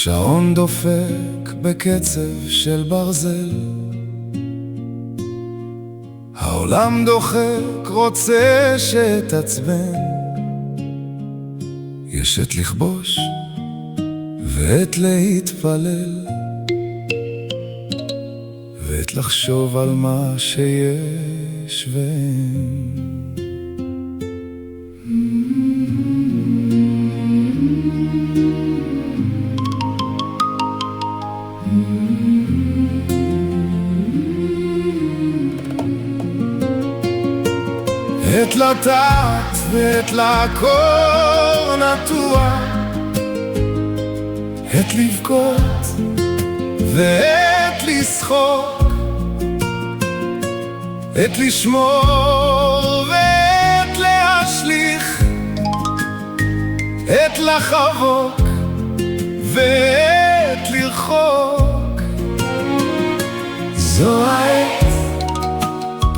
השעון דופק בקצב של ברזל, העולם דוחק, רוצה שתעצבן. יש עת לכבוש ועת להתפלל, ועת לחשוב על מה שיש ואין. עת לטעת ועת לעקור נטוע, עת לבכות ועת לשחוק, עת לשמור ועת להשליך, עת לחבוק ועת לרחוק. זו העת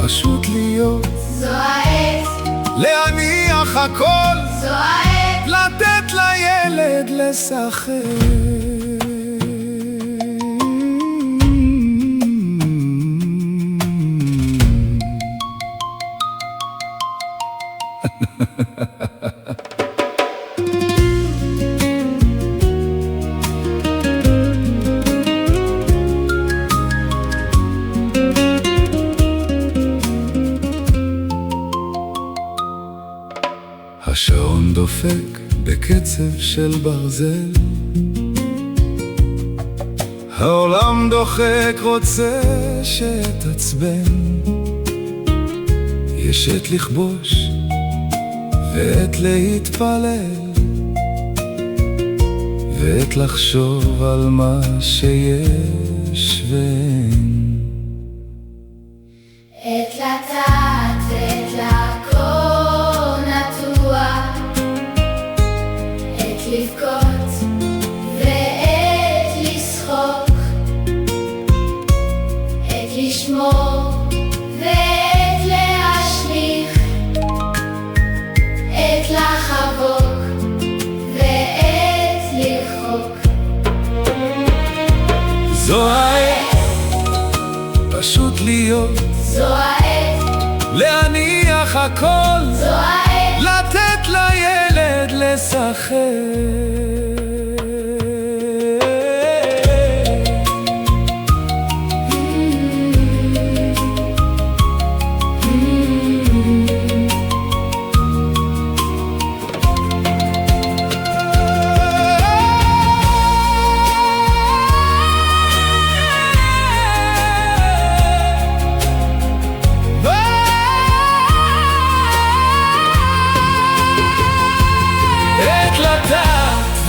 פשוט להיות, זו העת להניח הכל, זו העת לתת לילד לשחק. השעון דופק בקצב של ברזל, העולם דוחק, רוצה שתעצבן. יש עת לכבוש ועת להתפלל, ועת לחשוב על מה שיש ואין. עת לטעת ועת לעקור נטוע, עת לבכות ועת לשחוק, עת לשמור ועת להשליך, עת לחבוק ועת לרחוק. זו העת פשוט להיות, זו העת להניח הכל, זו העת לתת לילד לשחק.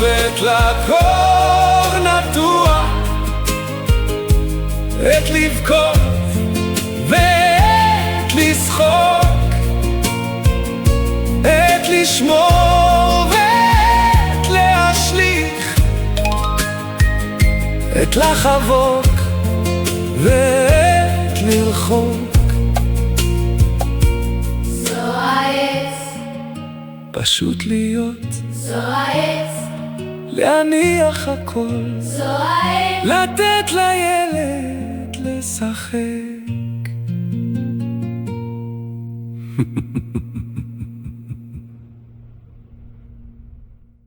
ועת לעקור נטוע, עת לבכות ועת לשחוק, עת לשמור ועת להשליך, עת לחבוק ועת לרחוק. זו העת פשוט להיות, זו העת להניח הכל, זו העת לתת לילד לשחק.